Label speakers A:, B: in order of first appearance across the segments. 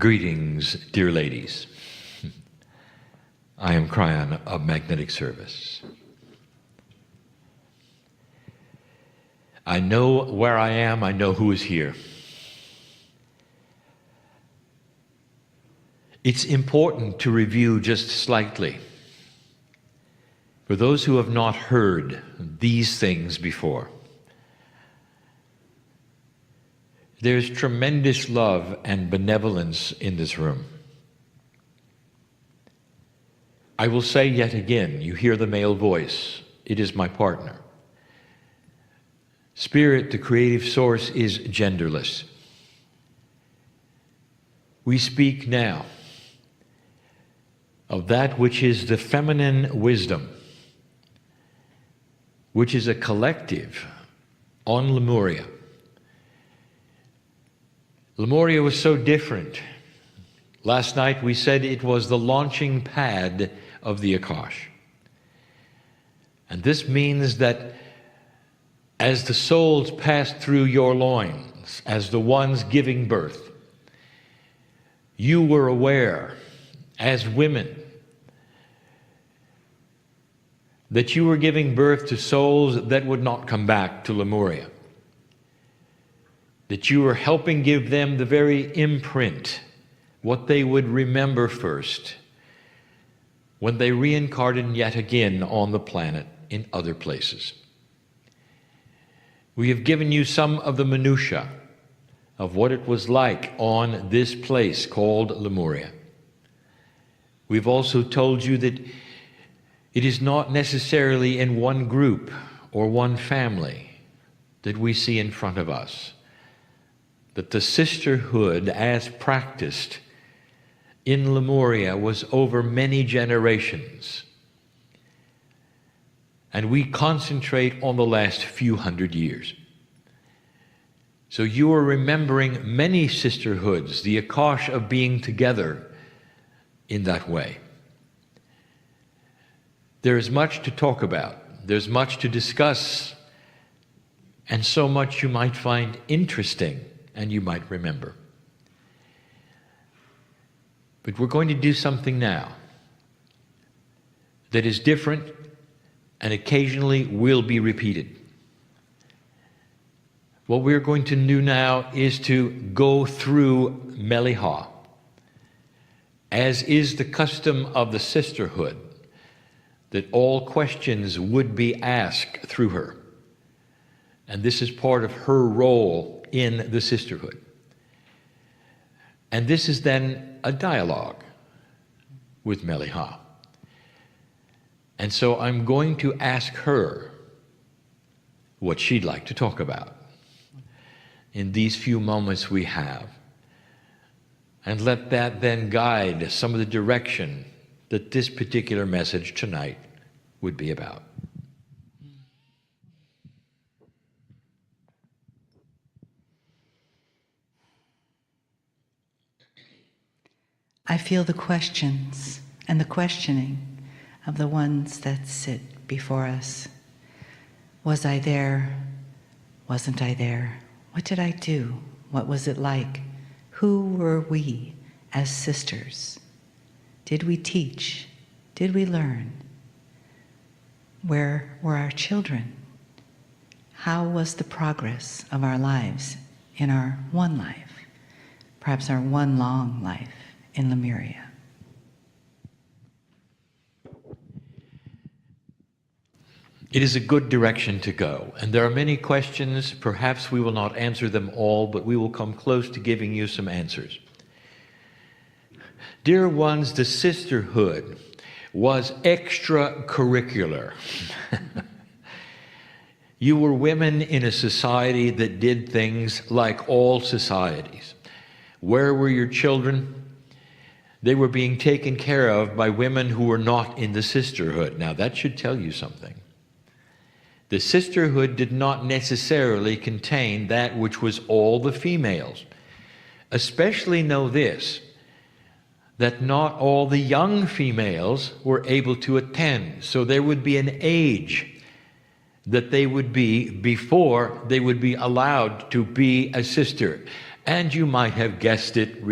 A: Greetings, dear ladies. I am Kryon of Magnetic Service. I know where I am, I know who is here. It's important to review just slightly for those who have not heard these things before. There's tremendous love and benevolence in this room. I will say yet again, you hear the male voice, it is my partner. Spirit, the creative source, is genderless. We speak now of that which is the feminine wisdom, which is a collective on Lemuria. Lemuria was so different. Last night we said it was the launching pad of the Akash. And this means that as the souls passed through your loins, as the ones giving birth, you were aware, as women, that you were giving birth to souls that would not come back to Lemuria. That you were helping give them the very imprint, what they would remember first, when they reincarnated yet again on the planet in other places. We have given you some of the minutiae of what it was like on this place called Lemuria. We've also told you that it is not necessarily in one group or one family that we see in front of us, that the sisterhood as practiced in Lemuria was over many generations. And we concentrate on the last few hundred years. So you are remembering many sisterhoods, the Akash of being together in that way. There is much to talk about. There's much to discuss. And so much you might find interesting and you might remember. But we're going to do something now that is different and occasionally will be repeated. What we're going to do now is to go through Meliha, as is the custom of the sisterhood, that all questions would be asked through her. And this is part of her role in the sisterhood. And this is then a dialogue with Meliha. And so I'm going to ask her what she'd like to talk about in these few moments we have. And let that then guide some of the direction that this particular message tonight would be about.
B: I feel the questions and the questioning of the ones that sit before us. Was I there? Wasn't I there? What did I do? What was it like? Who were we as sisters? Did we teach? Did we learn? Where were our children? How was the progress of our lives in our one life, perhaps our one long life in Lemuria?
A: It is a good direction to go, and there are many questions. Perhaps we will not answer them all, but we will come close to giving you some answers. Dear ones, the sisterhood was extracurricular. You were women in a society that did things like all societies. Where were your children? They were being taken care of by women who were not in the sisterhood. Now that should tell you something. The sisterhood did not necessarily contain that which was all the females. Especially know this, that not all the young females were able to attend. So there would be an age that they would be before they would be allowed to be a sister. And you might have guessed it,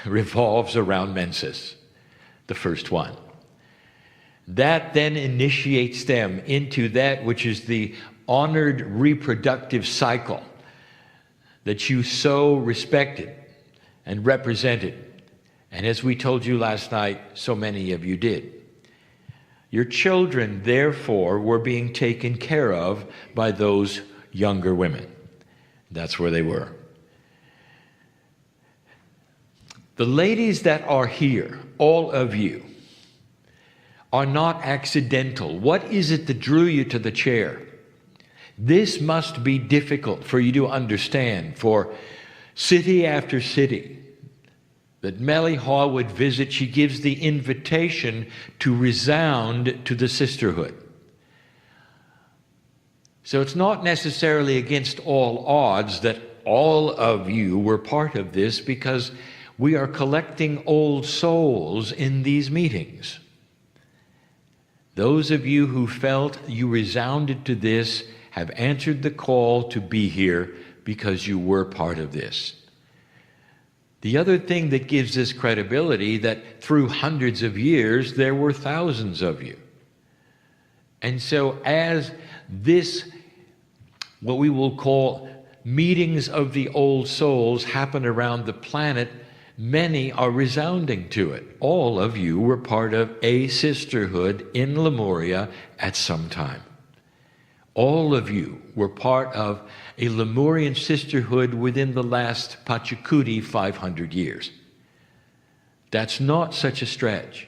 A: revolves around menses, the first one. That then initiates them into that which is the honored reproductive cycle that you so respected and represented. And as we told you last night, so many of you did. Your children, therefore, were being taken care of by those younger women. That's where they were. The ladies that are here, all of you, are not accidental. What is it that drew you to the chair? This must be difficult for you to understand, for city after city that Melly Hall would visit, she gives the invitation to resound to the sisterhood. So it's not necessarily against all odds that all of you were part of this, because we are collecting old souls in these meetings. Those of you who felt you resounded to this have answered the call to be here because you were part of this. The other thing that gives this credibility, that through hundreds of years, there were thousands of you. And so as this, what we will call meetings of the old souls, happen around the planet, many are resounding to it. All of you were part of a sisterhood in Lemuria at some time. All of you were part of a Lemurian sisterhood within the last Pachacuti 500 years. That's not such a stretch.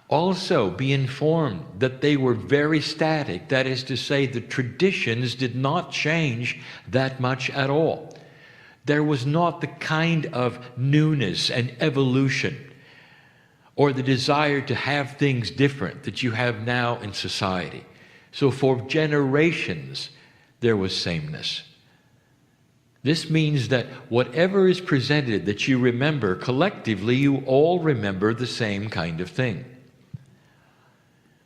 A: Also, be informed that they were very static. That is to say, the traditions did not change that much at all. There was not the kind of newness and evolution or the desire to have things different that you have now in society. So for generations, there was sameness. This means that whatever is presented that you remember, collectively, you all remember the same kind of thing.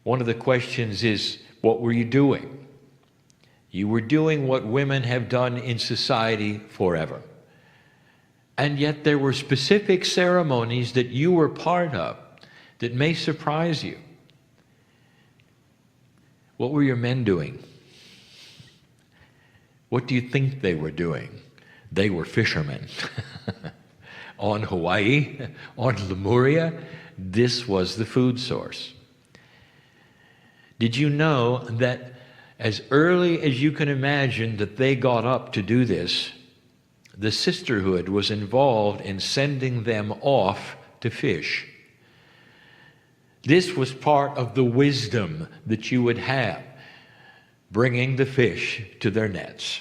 A: One of the questions is, what were you doing? You were doing what women have done in society forever. And yet there were specific ceremonies that you were part of that may surprise you. What were your men doing? What do you think they were doing? They were fishermen. On Hawaii, on Lemuria, this was the food source. Did you know that as early as you can imagine that they got up to do this, the sisterhood was involved in sending them off to fish? This was part of the wisdom that you would have, bringing the fish to their nets.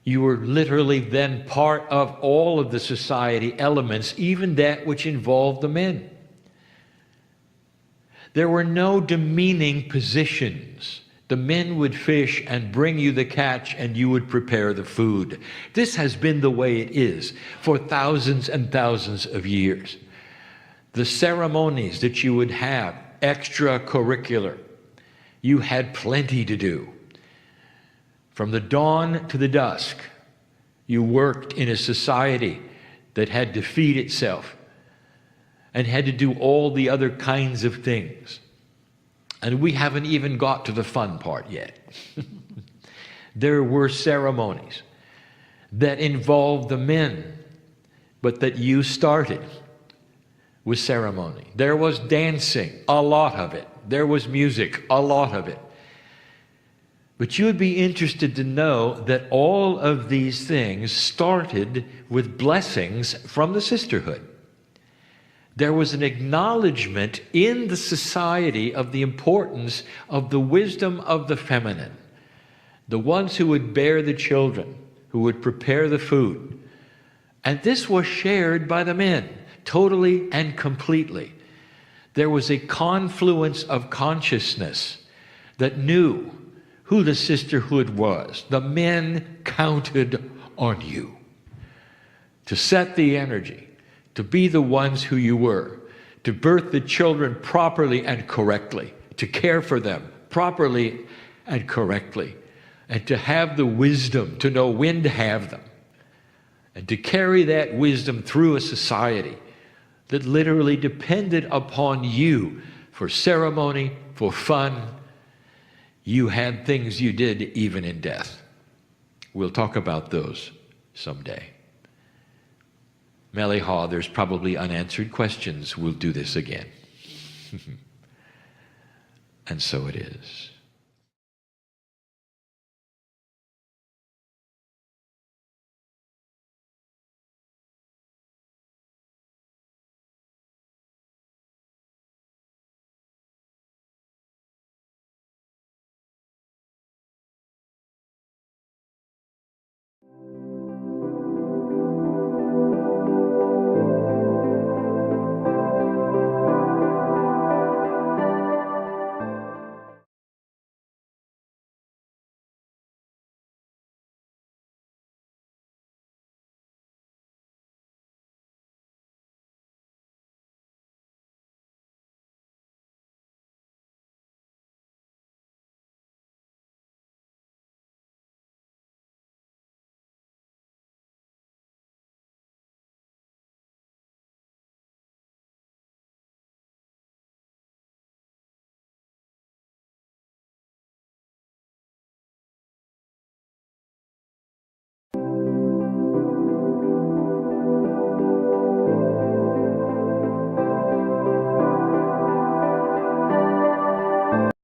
A: You were literally then part of all of the society elements, even that which involved the men. There were no demeaning positions. The men would fish and bring you the catch, and you would prepare the food. This has been the way it is for thousands and thousands of years. The ceremonies that you would have, extracurricular, you had plenty to do. From the dawn to the dusk, you worked in a society that had to feed itself and had to do all the other kinds of things. And we haven't even got to the fun part yet. There were ceremonies that involved the men, but that you started with ceremony. There was dancing, a lot of it. There was music, a lot of it. But you would be interested to know that all of these things started with blessings from the sisterhood. There was an acknowledgement in the society of the importance of the wisdom of the feminine, the ones who would bear the children, who would prepare the food. And this was shared by the men, totally and completely. There was a confluence of consciousness that knew who the sisterhood was. The men counted on you to set the energy, to be the ones who you were, to birth the children properly and correctly, to care for them properly and correctly, and to have the wisdom to know when to have them and to carry that wisdom through a society that literally depended upon you for ceremony, for fun. You had things you did even in death. We'll talk about those someday. Meliha, there's probably unanswered questions. We'll do this again. And so it is.